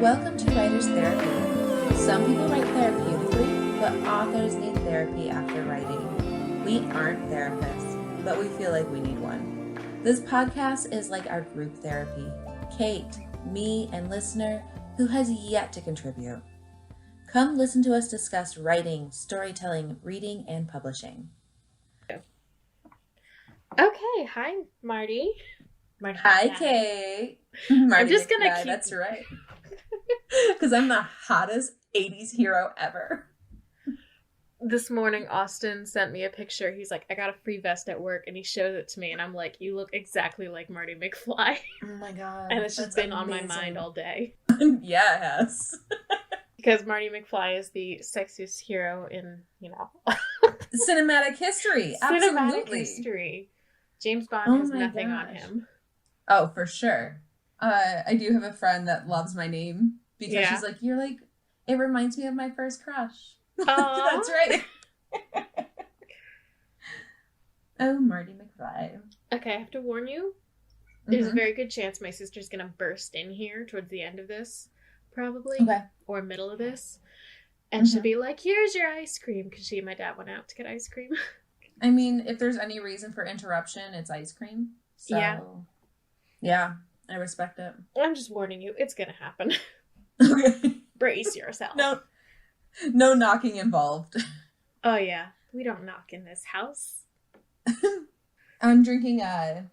Welcome to Writer's Therapy. Some people write therapeutically, but authors need therapy after writing. We aren't therapists, but we feel like we need one. This podcast is like our group therapy. Kate, me, and listener who has yet to contribute. Come listen to us discuss writing, storytelling, reading, and publishing. Okay, hi, Marty. Hi, Kate. Marty I'm just gonna McFly, that's right. Because I'm the hottest 80s hero ever. This morning, Austin sent me a picture. He's like, I got a free vest at work, and he shows it to me, and I'm like, you look exactly like Marty McFly. Oh my god. And it's just been amazing. On my mind all day. Yeah, it has. Because Marty McFly is the sexiest hero in, cinematic history. Absolutely. Cinematic history. James Bond has nothing on him. Oh, for sure. I do have a friend that loves my name because she's like, it reminds me of my first crush. That's right. Oh, Marty McFly. Okay, I have to warn you. There's a very good chance my sister's going to burst in here towards the end of this, probably. Okay. Or middle of this. And she'll be like, here's your ice cream. Because she and my dad went out to get ice cream. I mean, if there's any reason for interruption, it's ice cream. So, yeah, I respect it. I'm just warning you, it's gonna happen. Okay. Brace yourself. No knocking involved. Oh yeah, we don't knock in this house. I'm drinking a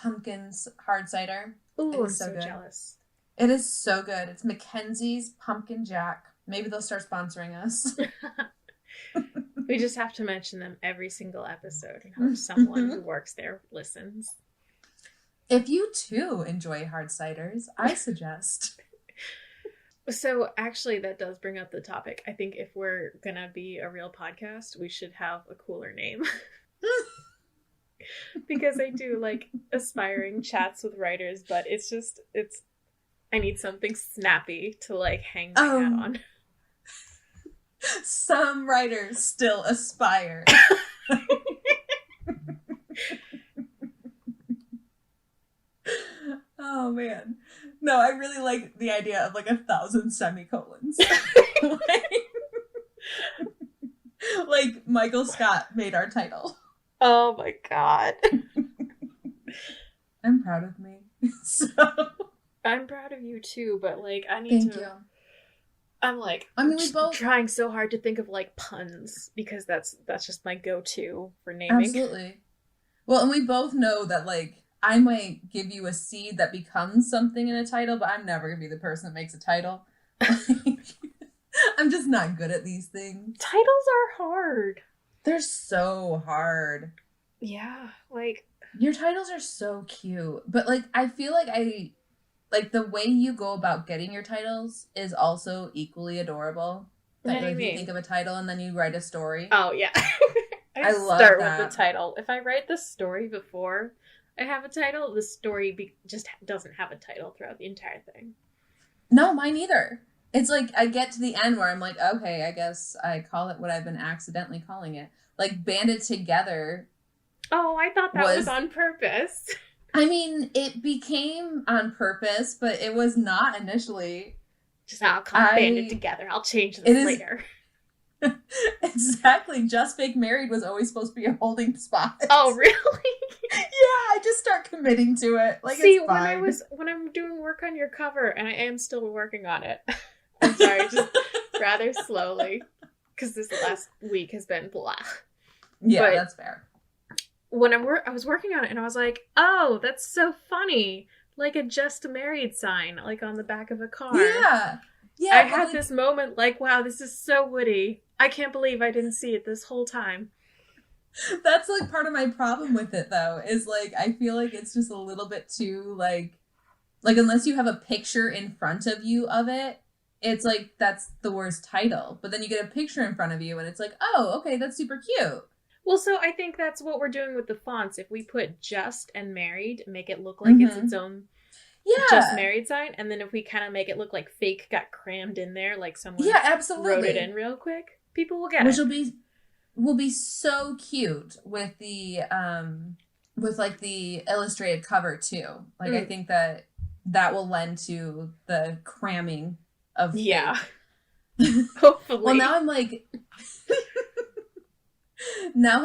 pumpkin hard cider. Ooh, I'm so jealous. It is so good. It's Mackenzie's Pumpkin Jack. Maybe they'll start sponsoring us. We just have to mention them every single episode and hope someone who works there listens. If you too enjoy hard ciders, I suggest. So actually that does bring up the topic. I think if we're gonna be a real podcast, we should have a cooler name. Because I do like aspiring chats with writers, but I need something snappy to like hang my hat on. Some writers still aspire. Oh man. No, I really like the idea of like 1,000 semicolons. like Michael Scott made our title. Oh my god. I'm proud of me. So I'm proud of you too, but like I need Thank you. I'm like, we both trying so hard to think of like puns because that's just my go-to for naming. Absolutely. Well, and we both know that like I might give you a seed that becomes something in a title, but I'm never gonna be the person that makes a title. I'm just not good at these things. Titles are hard. They're so hard. Yeah, like your titles are so cute, but like I feel like the way you go about getting your titles is also equally adorable. That like, you think of a title and then you write a story. Oh, yeah. I love start that. With the title. If I write the story before I have a title, the story just doesn't have a title throughout the entire thing. No, mine either. It's like I get to the end where I'm like, okay, I guess I call it what I've been accidentally calling it. Like Banded Together. Oh, I thought that was on purpose. I mean, it became on purpose, but it was not initially. I'll call it Banded Together. I'll change this later. Exactly. Just Fake Married was always supposed to be a holding spot. Oh, really? Yeah, I just start committing to it. Like, see, it's fine. when I'm doing work on your cover, and I am still working on it. I'm sorry, just rather slowly, because this last week has been blah. Yeah, but that's fair. When I was working on it, and I was like, oh, that's so funny. Like a Just Married sign, like on the back of a car. Yeah. Yeah. I had this moment like, wow, this is so witty. I can't believe I didn't see it this whole time. That's like part of my problem with it, though, is like, I feel like it's just a little bit too like unless you have a picture in front of you of it, it's like, that's the worst title. But then you get a picture in front of you and it's like, oh, okay, that's super cute. Well, so I think that's what we're doing with the fonts. If we put Just and Married, make it look like it's its own Just Married sign. And then if we kind of make it look like Fake got crammed in there, like someone wrote it in real quick, people will get it. Which will be so cute with the with like the illustrated cover too. Like I think that will lend to the cramming of yeah. Hopefully. Well, now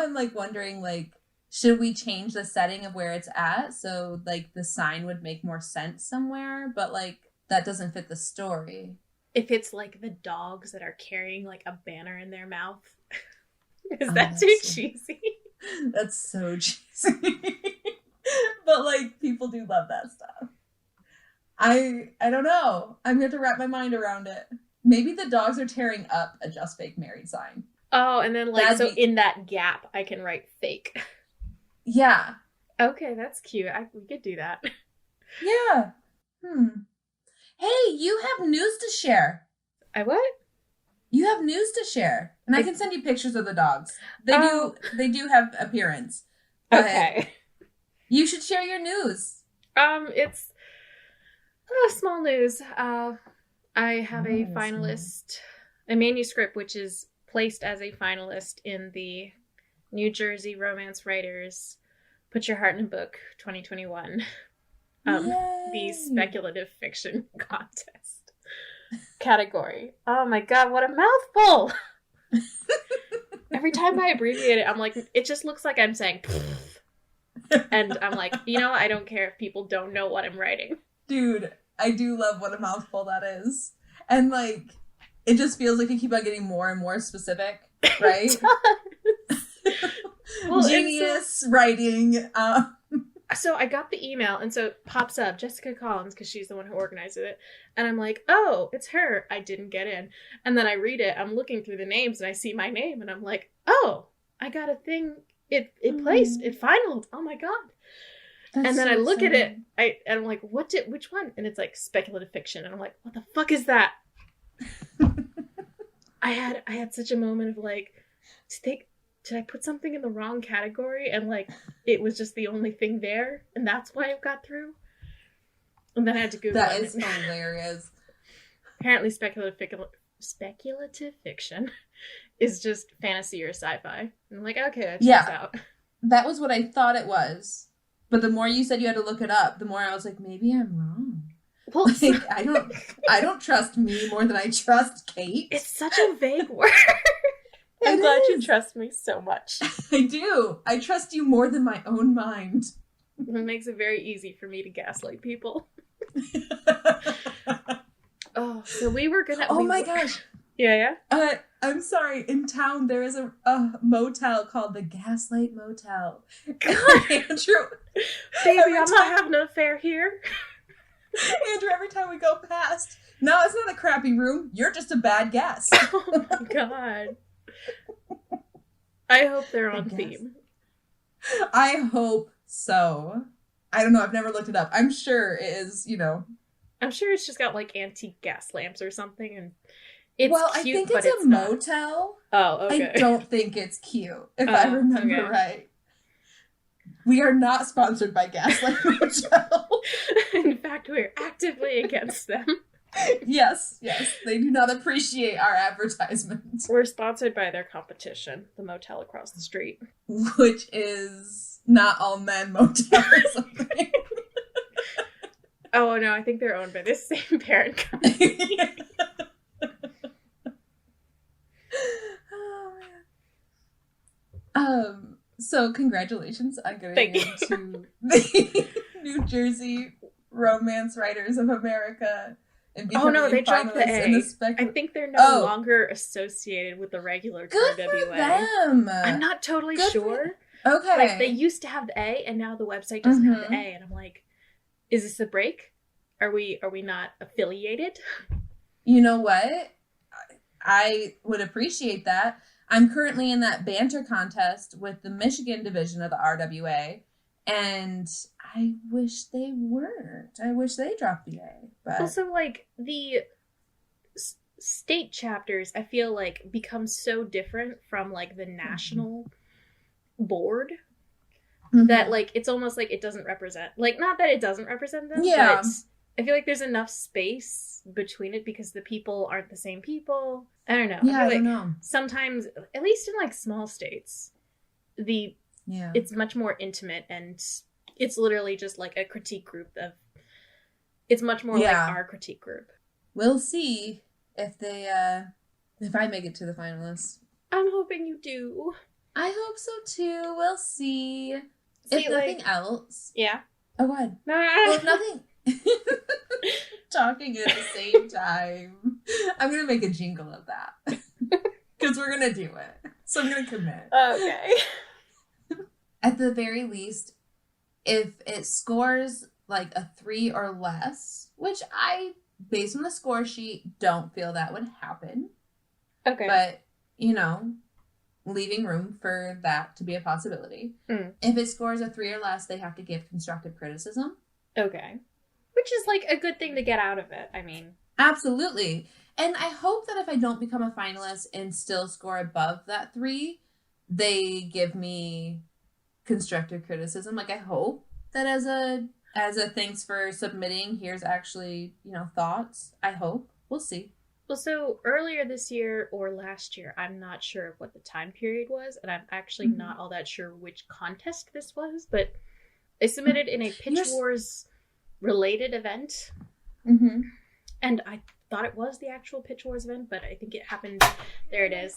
I'm like wondering, like, should we change the setting of where it's at so like the sign would make more sense somewhere, but like that doesn't fit the story. If it's like the dogs that are carrying like a banner in their mouth. Is that too cheesy? That's so cheesy. But like people do love that stuff. I don't know. I'm going to have to wrap my mind around it. Maybe the dogs are tearing up a Just Fake Married sign. Oh, and then like in that gap I can write fake. Yeah. Okay, that's cute. We could do that. Yeah. Hey, you have news to share. I what? You have news to share. And I can send you pictures of the dogs. They do have appearance. Okay. You should share your news. It's small news. I have a finalist, a manuscript which is placed as a finalist in the New Jersey Romance Writers Put Your Heart in a Book 2021. The speculative fiction contest category. Oh my god, what a mouthful! Every time I abbreviate it, I'm like, it just looks like I'm saying and I'm like, I don't care if people don't know what I'm writing. Dude, I do love what a mouthful that is. And like, it just feels like you keep on getting more and more specific, right? Well, genius writing. So I got the email, and so it pops up, Jessica Collins, because she's the one who organized it. And I'm like, oh, it's her. I didn't get in. And then I read it. I'm looking through the names, and I see my name, and I'm like, oh, I got a thing. It placed. It finaled. Oh, my God. That's and then so I look at it, and I'm like, which one? And it's like speculative fiction. And I'm like, what the fuck is that? I had such a moment of like, did I put something in the wrong category? And like, it was just the only thing there. And that's why it got through. And then I had to Google it. That is hilarious. Apparently speculative fiction is just fantasy or sci-fi. And I'm like, okay, that checks out. That was what I thought it was. But the more you said you had to look it up, the more I was like, maybe I'm wrong. Well, like, I don't trust me more than I trust Kate. It's such a vague word. I'm glad you trust me so much. I do. I trust you more than my own mind. It makes it very easy for me to gaslight people. Oh, so we were gonna... Oh my gosh. Yeah? I'm sorry. In town, there is a motel called the Gaslight Motel. God. Andrew. Baby, I'm not having an affair here. Andrew, every time we go past, no, it's not a crappy room. You're just a bad guest. Oh my God. I hope they're on theme. I hope so. I don't know. I've never looked it up. I'm sure it is, I'm sure it's just got like antique gas lamps or something, and it's cute, I think it's a motel. Oh, okay. I don't think it's cute, if I remember right. We are not sponsored by Gaslight Motel. In fact, we're actively against them. Yes. They do not appreciate our advertisements. We're sponsored by their competition, the motel across the street. Which is Not All Men Motel or something. Oh, no, I think they're owned by the same parent company. So congratulations on getting into the New Jersey Romance Writers of America. Oh no, they dropped the A. I think they're no longer associated with the regular Good RWA. For them. I'm not totally sure. Okay. Like, they used to have the A, and now the website doesn't have the A, and I'm like, is this a break? Are we not affiliated? You know what? I would appreciate that. I'm currently in that banter contest with the Michigan division of the RWA, and I wish they weren't. I wish they dropped the A. But also, like, the state chapters, I feel like, become so different from, like, the national board that, like, it's almost like it doesn't represent... Like, not that it doesn't represent them, but I feel like there's enough space between it because the people aren't the same people. I don't know. Yeah, I don't like know. Sometimes, at least in, like, small states, it's much more intimate, and it's literally just like a critique group of... It's much more like our critique group. we'll see if if I make it to the finalists. I'm hoping you do. I hope so too. We'll see. If nothing else. Yeah. Oh, go ahead. Well, if nothing. Talking at the same time. I'm going to make a jingle of that. Because we're going to do it. So I'm going to commit. Okay. At the very least, if it scores like a 3 or less, which I, based on the score sheet, don't feel that would happen. Okay. But, leaving room for that to be a possibility. If it scores a 3 or less, they have to give constructive criticism. Okay. Which is like a good thing to get out of it. I mean. Absolutely. And I hope that if I don't become a finalist and still score above that 3, they give me constructive criticism. Like, I hope that as a thanks for submitting, here's actually, thoughts. I hope. We'll see. Well, so earlier this year or last year, I'm not sure what the time period was, and I'm actually not all that sure which contest this was, but I submitted in a Pitch Wars related event. And I thought it was the actual Pitch Wars event, but I think it happened. There it is.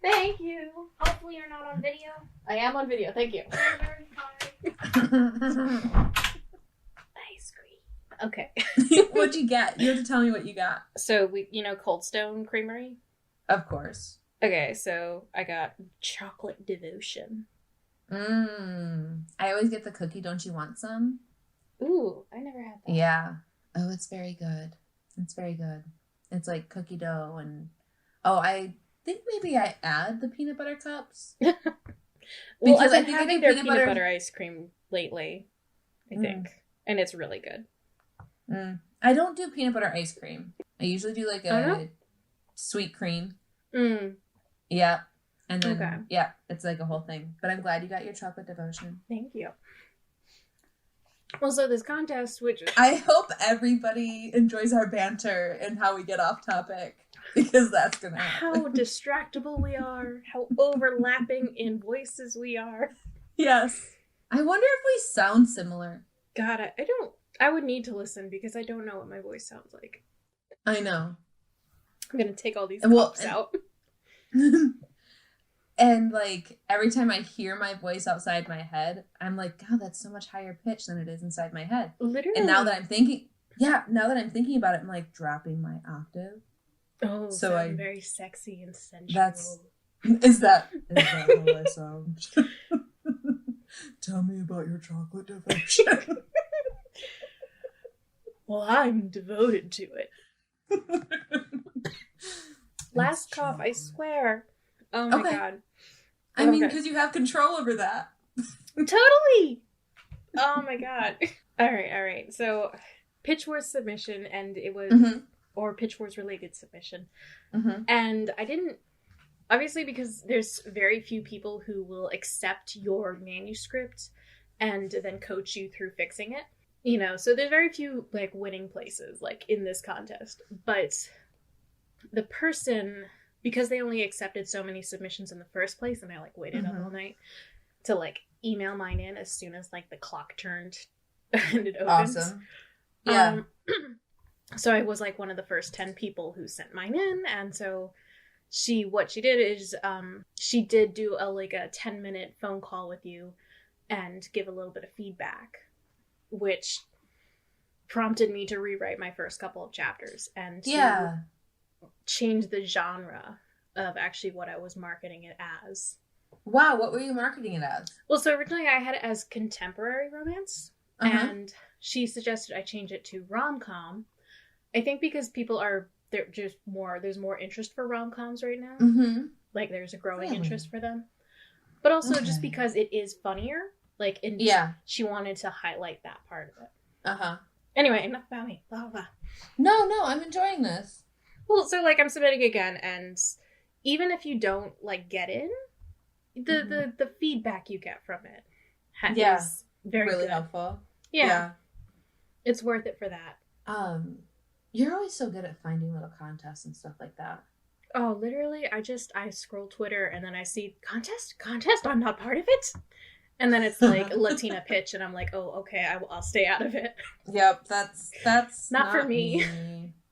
Thank you. Hopefully you're not on video. I am on video. Thank you. Very sorry. Ice cream. Okay. What'd you get? You have to tell me what you got. So Cold Stone Creamery? Of course. Okay, so I got chocolate devotion. I always get the cookie. Don't you want some? Ooh, I never had that. Yeah. Oh, it's very good. It's very good. It's like cookie dough and... Oh, I think maybe I add the peanut butter cups. Well, I've been having their peanut butter ice cream lately, I think. And it's really good. I don't do peanut butter ice cream. I usually do like a sweet cream. Yeah. And then, it's like a whole thing. But I'm glad you got your chocolate devotion. Thank you. Well, so this contest, which... I hope everybody enjoys our banter and how we get off topic. Because that's going to happen. How distractible we are. How overlapping in voices we are. Yes. I wonder if we sound similar. God, I would need to listen because I don't know what my voice sounds like. I know. I'm going to take all these cups out. And, like, every time I hear my voice outside my head, I'm like, God, that's so much higher pitch than it is inside my head. Literally. And now that I'm thinking about it, I'm, like, dropping my octave. Oh, so I'm very sexy and sensual. Is that how I sound? Tell me about your chocolate devotion. Well, I'm devoted to it. Last cough, I swear. Oh my God. I mean, because you have control over that. Totally. Oh my God. All right. So, Pitch Wars submission, and it was, or Pitch Wars related submission. And I didn't, obviously, because there's very few people who will accept your manuscript and then coach you through fixing it. So there's very few, like, winning places, like, in this contest. But the person... Because they only accepted so many submissions in the first place, and I, like, waited up all night to, like, email mine in as soon as, like, the clock turned and it opened. Awesome. Yeah. So I was, like, one of the first 10 people who sent mine in, and so what she did is, she did do a 10-minute phone call with you and give a little bit of feedback, which prompted me to rewrite my first couple of chapters and to change the genre of actually what I was marketing it as. Wow, what were you marketing it as? Well, so originally I had it as contemporary romance, and she suggested I change it to rom-com. I think because there's more interest for rom-coms right now. Like, there's a growing interest for them. But also just because it is funnier, she wanted to highlight that part of it. Anyway, enough about me. Blah, blah. No, I'm enjoying this. Well, so, I'm submitting again, and even if you don't, get in, the feedback you get from it is very really good. Helpful. Yeah. It's worth it for that. You're always so good at finding little contests and stuff like that. Oh, literally, I scroll Twitter, and then I see, contest, I'm not part of it. And then it's, Latina pitch, and I'm like, oh, okay, I'll stay out of it. Yep, that's not for me.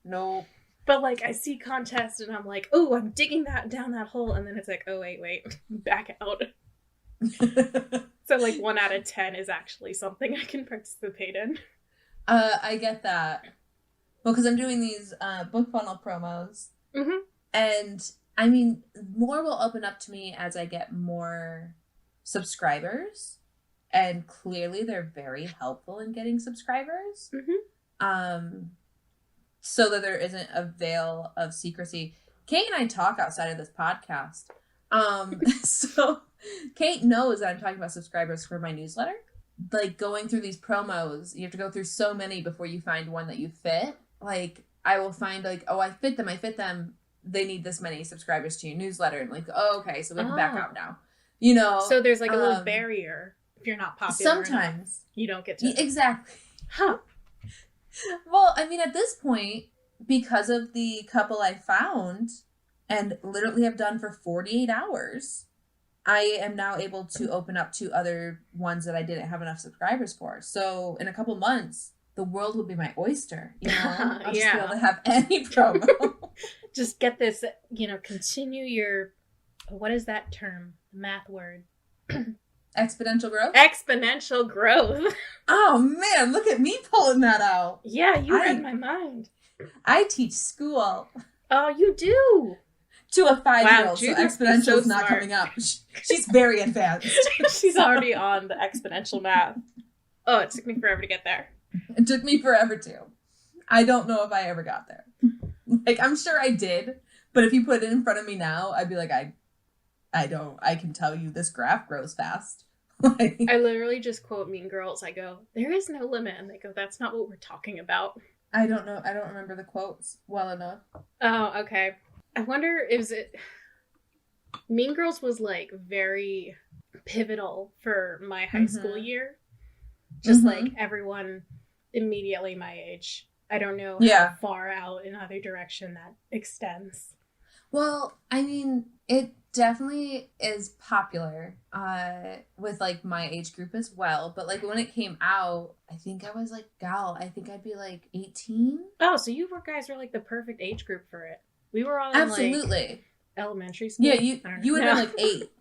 Nope. But, like, I see contests and I'm like, oh, I'm digging down that hole. And then it's like, oh, wait, back out. So, like, 1 out of 10 is actually something I can participate in. I get that. Well, because I'm doing these book funnel promos. Mm-hmm. And, I mean, more will open up to me as I get more subscribers. And clearly they're very helpful in getting subscribers. Mm-hmm. So that there isn't a veil of secrecy. Kate and I talk outside of this podcast. So Kate knows that I'm talking about subscribers for my newsletter. Like, going through these promos, you have to go through so many before you find one that you fit. Like, I will find, like, oh, I fit them. They need this many subscribers to your newsletter. And like, oh, okay, so we can back out now. You know? So there's like a little barrier if you're not popular sometimes enough. You don't get to... Exactly. Huh. Well, I mean, at this point, because of the couple I found and literally have done for 48 hours, I am now able to open up to other ones that I didn't have enough subscribers for. So in a couple months, the world will be my oyster. You know, I'll just be able to have any promo. Just get this, continue your, what is that term? Math word. Exponential growth? Exponential growth. Oh, man, look at me pulling that out. Yeah, you read my mind. I teach school. Oh, you do? To a 5-year-old, wow, so exponential is not coming up. She's very advanced. She's already on the exponential math. Oh, it took me forever to get there. It took me forever too. I don't know if I ever got there. Like, I'm sure I did, but if you put it in front of me now, I'd be like, I can tell you this graph grows fast. Like, I literally just quote Mean Girls. I go, there is no limit. And they go, that's not what we're talking about. I don't know. I don't remember the quotes well enough. Oh, okay. I wonder, is it... Mean Girls was, like, very pivotal for my high school year. Just, like, everyone immediately my age. I don't know how far out in either direction that extends. Well, I mean, it definitely is popular with, like, my age group as well. But, like, when it came out, I think I was, like, I think I'd be, like, 18. Oh, so you guys were, like, the perfect age group for it. We were all in, like, elementary school. Yeah, you would have been, like, 8.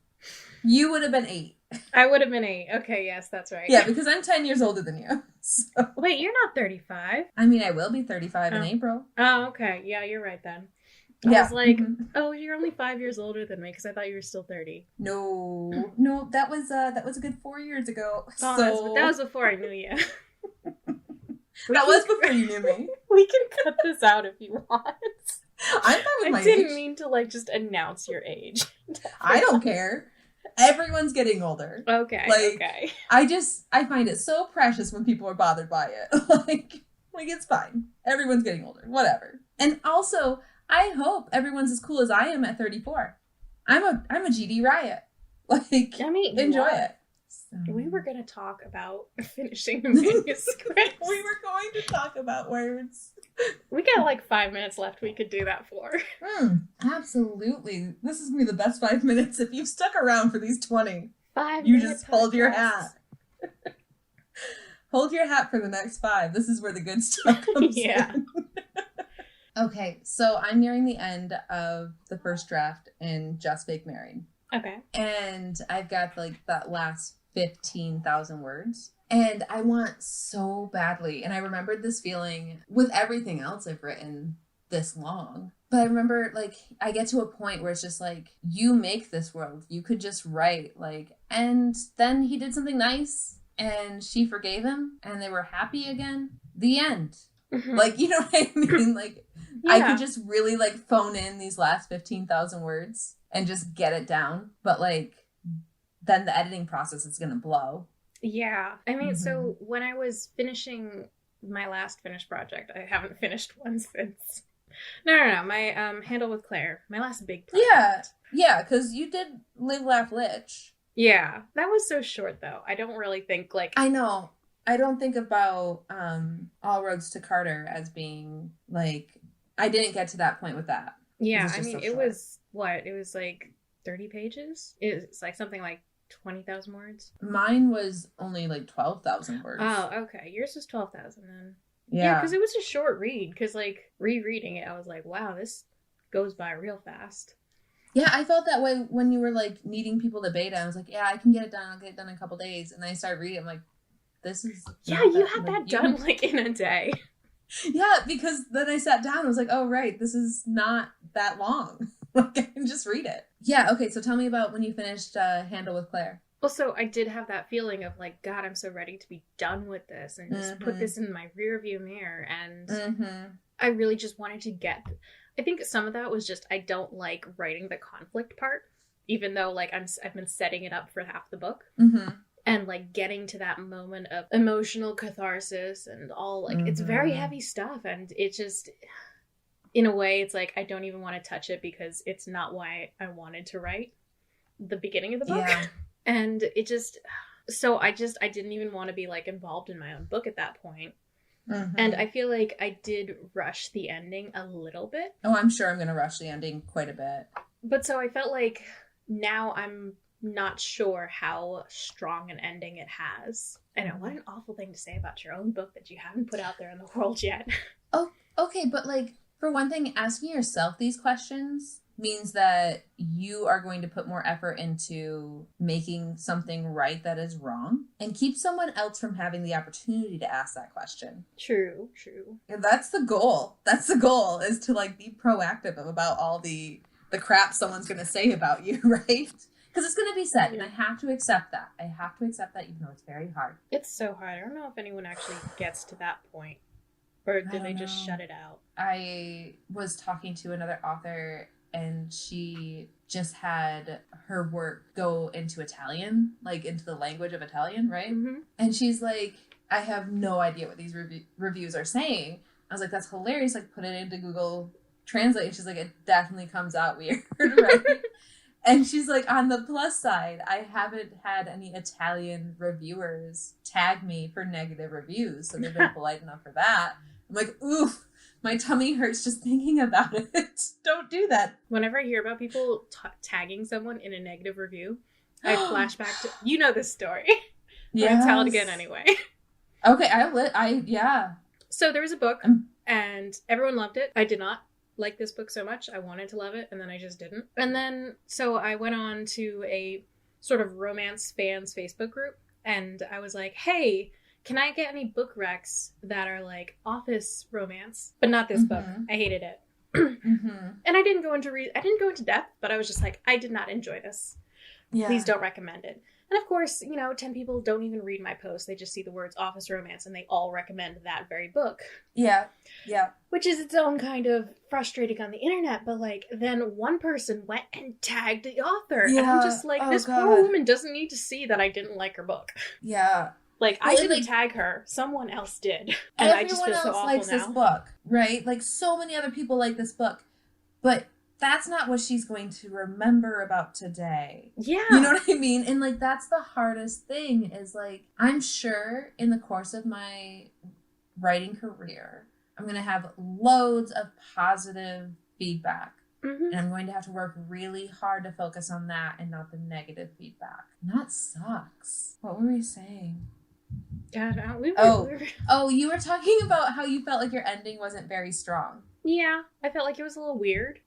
You would have been 8. I would have been 8. Okay, yes, that's right. Yeah, because I'm 10 years older than you. So. Wait, you're not 35. I mean, I will be 35 in April. Oh, okay. Yeah, you're right then. I was like, oh, you're only 5 years older than me because I thought you were still 30. No, that was a good 4 years ago. Oh, so... that was before I knew you. That was before you knew me. We can cut this out if you want. I'm fine with my age. I didn't mean to, like, just announce your age. I don't care. Everyone's getting older. Okay. Like, okay. I find it so precious when people are bothered by it. like it's fine. Everyone's getting older. Whatever. And also, I hope everyone's as cool as I am at 34. I'm a GD riot. Like, I mean, enjoy it. So. We were going to talk about finishing the manuscript. We were going to talk about words. We got like 5 minutes left we could do that for. Absolutely. This is going to be the best 5 minutes. If you've stuck around for these 20, 5 you just hold your hat. Hold your hat for the next 5. This is where the good stuff comes in. Okay, so I'm nearing the end of the first draft in Just Fake Married. Okay. And I've got like that last 15,000 words. And I want so badly. And I remembered this feeling with everything else I've written this long. But I remember, like, I get to a point where it's just like, you make this world. You could just write, like, and then he did something nice and she forgave him and they were happy again. The end. Mm-hmm. Like, you know what I mean? Like, I could just really, like, phone in these last 15,000 words and just get it down. But, like, then the editing process is going to blow. Yeah. I mean, so when I was finishing my last finished project, I haven't finished one since. No. My Handle with Claire, my last big project. Yeah, because you did Live, Laugh, Lich. Yeah. That was so short, though. I don't really think, like... I know. I don't think about All Roads to Carter as being, like... I didn't get to that point with that. Yeah, I mean, it was, what? It was, like, 30 pages? It's, like, something like 20,000 words? Mine was only, like, 12,000 words. Oh, okay. Yours was 12,000 then. Yeah, because it was a short read. Because, like, rereading it, I was like, wow, this goes by real fast. Yeah, I felt that way when you were, like, needing people to beta. I was like, yeah, I can get it done. I'll get it done in a couple days. And then I started reading it. I'm like, this is... Yeah, you had that done, like, in a day. Yeah, because then I sat down and was like, oh, right, this is not that long. Like, I can just read it. Yeah, okay, so tell me about when you finished Handle with Claire. Well, so I did have that feeling of, like, God, I'm so ready to be done with this and just put this in my rear view mirror. And I really just wanted to get... I think some of that was just I don't like writing the conflict part, even though, like, I've been setting it up for half the book. And, like, getting to that moment of emotional catharsis and all, like, it's very heavy stuff. And it just, in a way, it's like, I don't even want to touch it because it's not why I wanted to write the beginning of the book. Yeah. And it just, so I didn't even want to be, like, involved in my own book at that point. And I feel like I did rush the ending a little bit. Oh, I'm sure I'm going to rush the ending quite a bit. But so I felt like now I'm not sure how strong an ending it has. I know, what an awful thing to say about your own book that you haven't put out there in the world yet. Oh, okay, but, like, for one thing, asking yourself these questions means that you are going to put more effort into making something right that is wrong and keep someone else from having the opportunity to ask that question. True. And that's the goal. That's the goal, is to, like, be proactive about all the crap someone's going to say about you, right? Because it's going to be said, and I have to accept that. I have to accept that, even though it's very hard. It's so hard. I don't know if anyone actually gets to that point. Or do they just shut it out? I was talking to another author, and she just had her work go into Italian, like into the language of Italian, right? And she's like, I have no idea what these reviews are saying. I was like, that's hilarious. Like, put it into Google Translate. And she's like, it definitely comes out weird, right? And she's like, on the plus side, I haven't had any Italian reviewers tag me for negative reviews, so they've been polite enough for that. I'm like, oof, my tummy hurts just thinking about it. Don't do that. Whenever I hear about people tagging someone in a negative review, I flash back to, you know this story. Yeah. I'll tell it again anyway. Okay, yeah. So there was a book, and everyone loved it. I did not like this book so much. I wanted to love it, and then I just didn't. And then, so I went on to a sort of romance fans Facebook group, and I was like, hey, can I get any book recs that are like office romance, but not this book? I hated it. And I didn't go into depth, but I was just like, I did not enjoy this. Yeah. Please don't recommend it. And of course, 10 people don't even read my post. They just see the words office romance and they all recommend that very book. Yeah. Which is its own kind of frustrating on the internet. But like, then one person went and tagged the author. Yeah. And I'm just like, this poor woman doesn't need to see that I didn't like her book. Yeah. Like, I didn't tag her. Someone else did. And I just feel so awful likes now. This book, right? Like, so many other people like this book. But that's not what she's going to remember about today. Yeah. You know what I mean? And, like, that's the hardest thing is, like, I'm sure in the course of my writing career, I'm going to have loads of positive feedback. And I'm going to have to work really hard to focus on that and not the negative feedback. And that sucks. What were we saying? You were talking about how you felt like your ending wasn't very strong. Yeah, I felt like it was a little weird.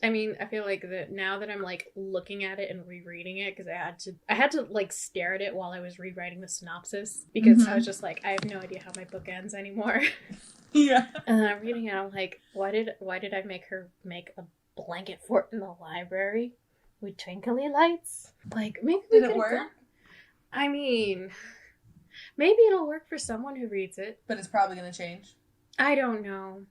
I mean, I feel like that now that I'm like looking at it and rereading it, because I had to like stare at it while I was rewriting the synopsis, because I was just like, I have no idea how my book ends anymore. Yeah. And then I'm reading it, I'm like, why did I make her make a blanket fort in the library with twinkly lights? Like, maybe did it work? I mean, maybe it'll work for someone who reads it, but it's probably going to change. I don't know.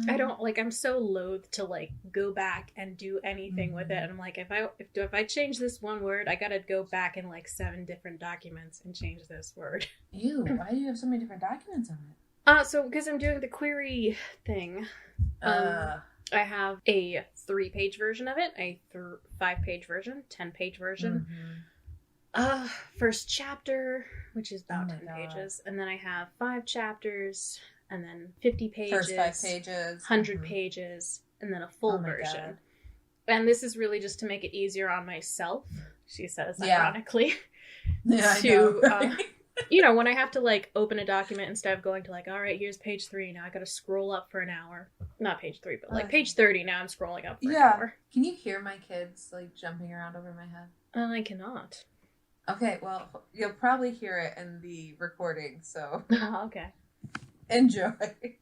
I don't like. I'm so loath to like go back and do anything with it. And I'm like, if I change this one word, I gotta go back in like 7 different documents and change this word. Ew! Why do you have so many different documents on it? So because I'm doing the query thing. I have a 3-page version of it, a 5-page version, 10-page version. First chapter, which is about 10 pages, and then I have 5 chapters. And then 50 pages, first 5 pages, 100 pages, and then a full version. God. And this is really just to make it easier on myself, she says, ironically. Yeah, I know, right? You know, when I have to, like, open a document instead of going to, like, all right, here's page 3. Now I gotta scroll up for an hour. Not page 3, but, like, page 30. Now I'm scrolling up for an hour. Can you hear my kids, like, jumping around over my head? I cannot. Okay, well, you'll probably hear it in the recording, so... Okay. Enjoy.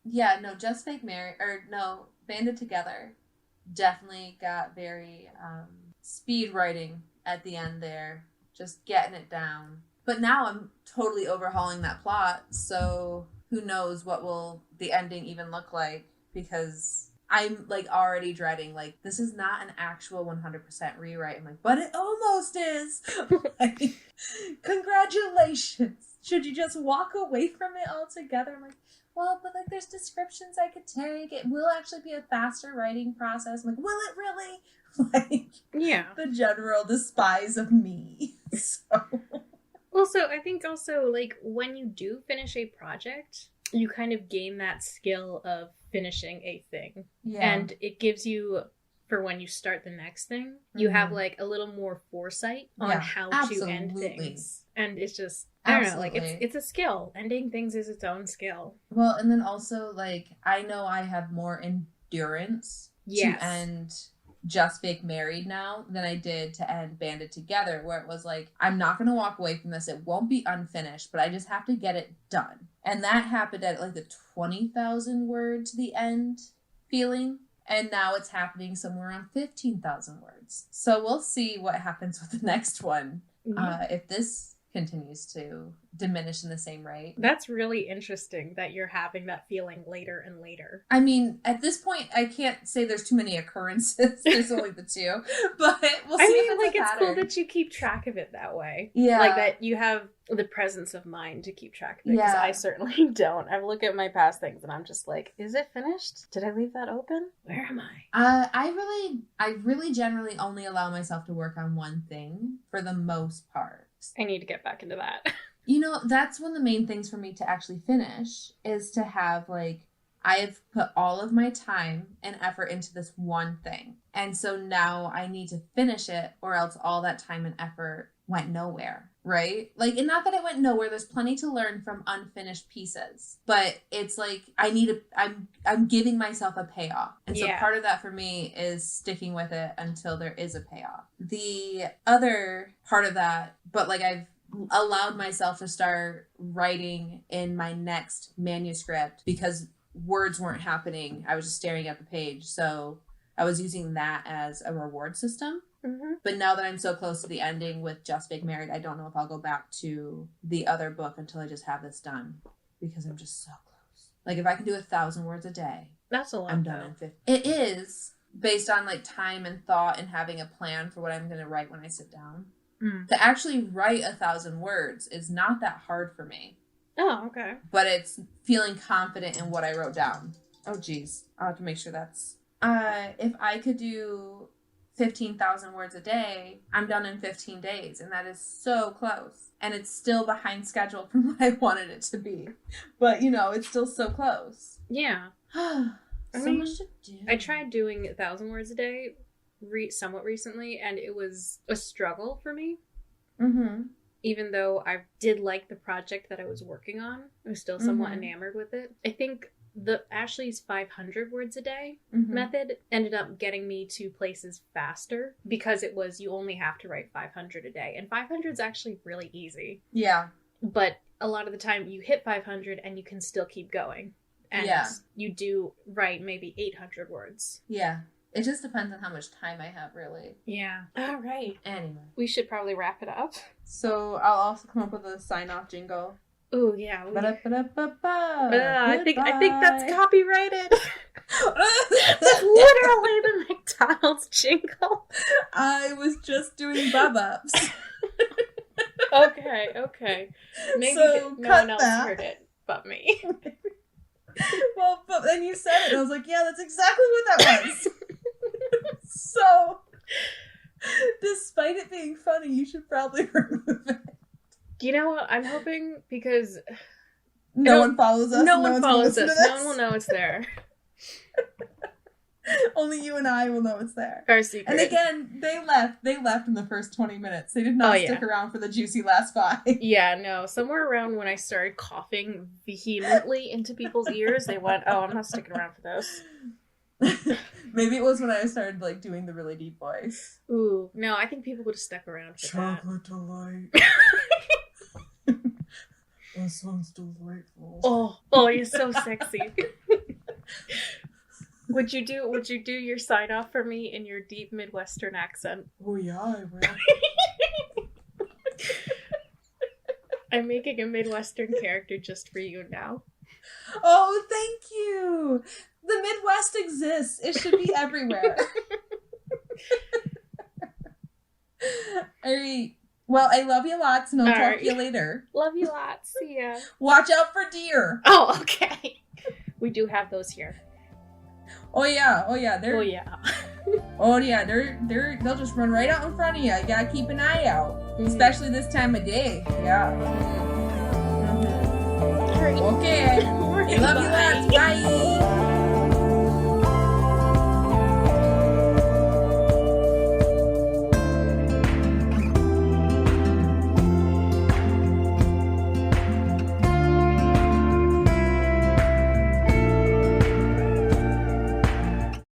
Yeah, no, Just Fake Married, or no, Banded Together definitely got very speed writing at the end there. Just getting it down. But now I'm totally overhauling that plot, so who knows what will the ending even look like, because I'm, like, already dreading, like, this is not an actual 100% rewrite. I'm like, but it almost is! Like, congratulations! Should you just walk away from it altogether? I'm like, well, but, like, there's descriptions I could take. It will actually be a faster writing process. I'm like, will it really? Like, yeah. The general despise of me. So... Also, I think also, like, when you do finish a project, you kind of gain that skill of finishing a thing. Yeah. And it gives you, for when you start the next thing, you have, like, a little more foresight on how to end things. And it's just, I don't know, like, it's a skill. Ending things is its own skill. Well, and then also, like, I know I have more endurance to end Just Fake Married now than I did to end Banded Together, where it was like, I'm not going to walk away from this. It won't be unfinished, but I just have to get it done. And that happened at, like, the 20,000 word to the end feeling. And now it's happening somewhere around 15,000 words. So we'll see what happens with the next one. If this continues to diminish in the same rate. That's really interesting that you're having that feeling later and later. I mean, at this point, I can't say there's too many occurrences. There's only the 2. But we'll see. I mean, like, it's cool that you keep track of it that way. Yeah. Like, that you have the presence of mind to keep track of it. Because I certainly don't. I look at my past things and I'm just like, is it finished? Did I leave that open? Where am I? I really generally only allow myself to work on one thing for the most part. I need to get back into that. You know, that's one of the main things for me to actually finish is to have, like, I have put all of my time and effort into this one thing. And so now I need to finish it, or else all that time and effort went nowhere, right? Like, and not that it went nowhere, there's plenty to learn from unfinished pieces, but it's like, I'm giving myself a payoff. And so part of that for me is sticking with it until there is a payoff. The other part of that, but, like, I've allowed myself to start writing in my next manuscript because words weren't happening. I was just staring at the page. So I was using that as a reward system. Mm-hmm. But now that I'm so close to the ending with Just Fake Married, I don't know if I'll go back to the other book until I just have this done, because I'm just so close. Like, if I can do 1,000 words a day, that's a lot. I'm done in 50. It is based on, like, time and thought and having a plan for what I'm going to write when I sit down. To actually write 1,000 words is not that hard for me. Oh, okay. But it's feeling confident in what I wrote down. Oh, geez. I'll have to make sure that's... if I could do 15,000 words a day, I'm done in 15 days. And that is so close. And it's still behind schedule from what I wanted it to be. But, you know, it's still so close. Yeah. Much to do. I tried doing 1,000 words a day somewhat recently, and it was a struggle for me. Mm-hmm. Even though I did like the project that I was working on, I was still somewhat enamored with it. I think the Ashley's 500 words a day method ended up getting me to places faster, because it was, you only have to write 500 a day. And 500 is actually really easy. Yeah. But a lot of the time you hit 500 and you can still keep going. And you do write maybe 800 words. Yeah. It just depends on how much time I have, really. Yeah. All right. Anyway. We should probably wrap it up. So I'll also come up with a sign-off jingle. Oh, yeah. I think that's copyrighted. That's literally the McDonald's jingle. I was just doing bub-ups. Okay. Maybe no one else heard it but me. Well, but then you said it, and I was like, yeah, that's exactly what that was. So, despite it being funny, you should probably remove it. You know what? I'm hoping, because no one follows us. No one follows us. No one will know it's there. Only you and I will know it's there. Our secret. And again, they left in the first 20 minutes. They did not stick around for the juicy last 5. Yeah, no. Somewhere around when I started coughing vehemently into people's ears, they went, oh, I'm not sticking around for this. Maybe it was when I started, like, doing the really deep voice. Ooh, no, I think people would have stuck around for Chocolate delight. That sounds delightful. Oh, you're so sexy. Would you do your sign off for me in your deep Midwestern accent? Oh yeah, I will. I'm making a Midwestern character just for you now. Oh, thank you. The Midwest exists. It should be everywhere. All right. Well, I love you lots, and I'll talk to you later. Love you lots. See ya. Watch out for deer. Oh, okay. We do have those here. Oh yeah. Oh yeah. They'll just run right out in front of you. You gotta keep an eye out, especially this time of day. Yeah. All right. Okay. Love you lots. Bye.